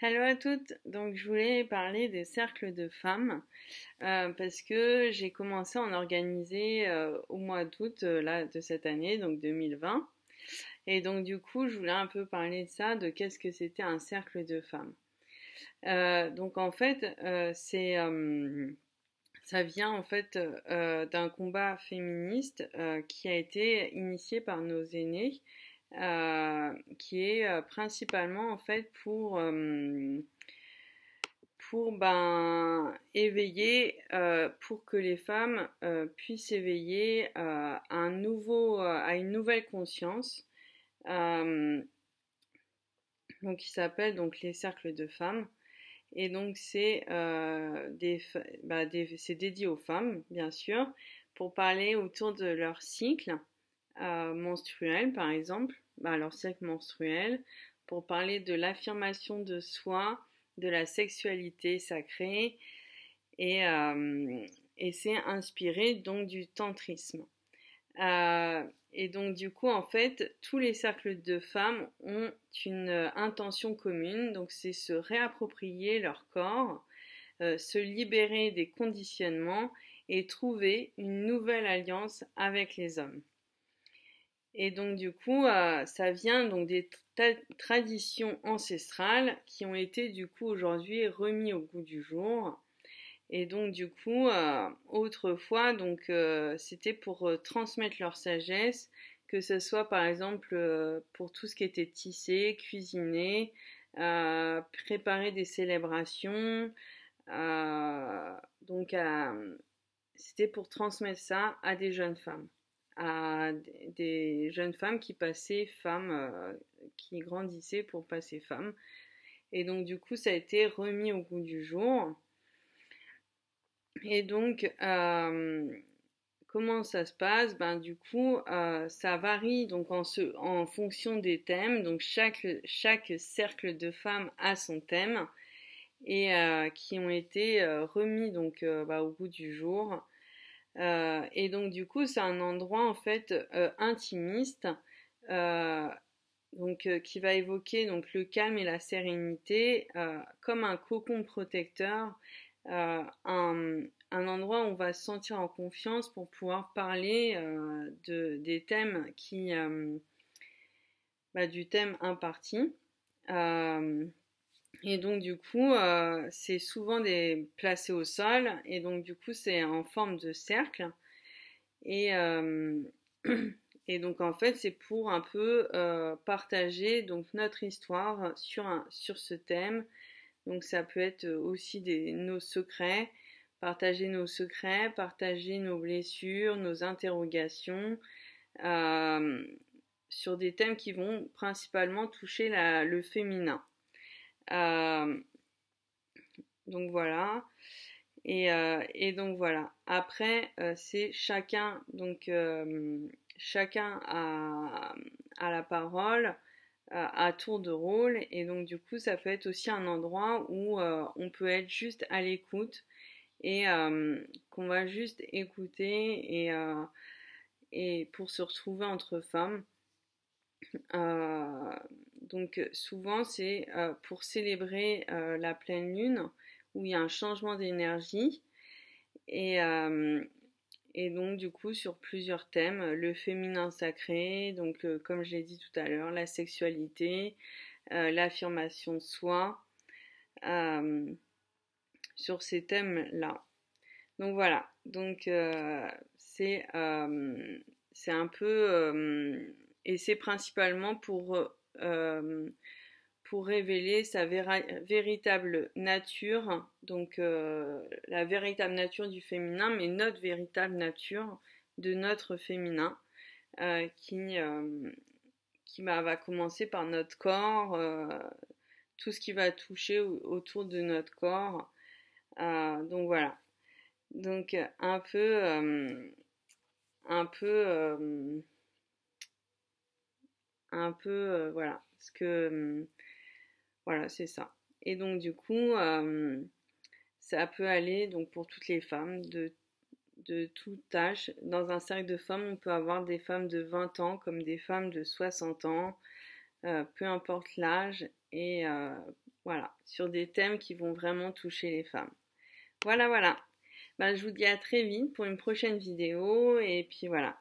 Hello à toutes, donc je voulais parler des cercles de femmes parce que j'ai commencé à en organiser au mois d'août là, de cette année, donc 2020. Et donc du coup, je voulais un peu parler de ça, de qu'est-ce que c'était un cercle de femmes. Donc en fait, ça vient en fait d'un combat féministe qui a été initié par nos aînés, qui est principalement en fait pour éveiller, pour que les femmes puissent éveiller à une nouvelle conscience, euh, donc qui s'appelle donc les cercles de femmes. Et donc c'est dédié aux femmes, bien sûr, pour parler autour de leur cycle menstruel, par exemple, leur cycle menstruel, pour parler de l'affirmation de soi, de la sexualité sacrée, et, euh, et c'est inspiré donc du tantrisme. Et donc du coup, en fait, tous les cercles de femmes ont une intention commune, donc c'est se réapproprier leur corps, se libérer des conditionnements et trouver une nouvelle alliance avec les hommes. Et donc du coup, ça vient donc des traditions ancestrales qui ont été du coup aujourd'hui remis au goût du jour. Et donc du coup, autrefois, donc c'était pour transmettre leur sagesse, que ce soit par exemple pour tout ce qui était tissé, cuisiner, préparer des célébrations. euh, donc c'était pour transmettre ça à des jeunes femmes, à des jeunes femmes qui passaient femmes, qui grandissaient pour passer femmes. Et donc du coup, ça a été remis au goût du jour. Et donc, comment ça se passe? Ben, du coup, ça varie donc en fonction des thèmes. Donc, chaque cercle de femmes a son thème et qui ont été remis donc au goût du jour. Et donc, du coup, c'est un endroit en fait intimiste. euh, qui va évoquer donc le calme et la sérénité comme un cocon protecteur, un endroit où on va se sentir en confiance pour pouvoir parler des thèmes du thème imparti. Euh, et donc du coup, c'est souvent placé au sol et donc du coup c'est en forme de cercle. Et, et donc en fait c'est pour un peu partager donc notre histoire sur ce thème. Donc ça peut être aussi nos secrets, partager nos blessures, nos interrogations euh, sur des thèmes qui vont principalement toucher le féminin. Euh, donc voilà. Et donc voilà. Après, c'est chacun a la parole à tour de rôle. Et donc du coup, ça peut être aussi un endroit où on peut être juste à l'écoute et qu'on va juste écouter et pour se retrouver entre femmes. Euh, donc souvent c'est pour célébrer la pleine lune où il y a un changement d'énergie et, euh, et donc du coup sur plusieurs thèmes, le féminin sacré, donc comme je l'ai dit tout à l'heure, la sexualité, l'affirmation de soi, euh, sur ces thèmes-là. Donc voilà, donc c'est un peu et c'est principalement pour révéler sa véritable nature, donc la véritable nature du féminin, mais notre véritable nature de notre féminin, euh, qui, euh, qui va commencer par notre corps, tout ce qui va toucher autour de notre corps. Donc voilà. Donc un peu, voilà. Parce que voilà, c'est ça. Et donc du coup, ça peut aller donc pour toutes les femmes de tout âge. Dans un cercle de femmes, on peut avoir des femmes de 20 ans comme des femmes de 60 ans, peu importe l'âge. Et Voilà, sur des thèmes qui vont vraiment toucher les femmes. Voilà, voilà. Ben, je vous dis à très vite pour une prochaine vidéo et puis voilà.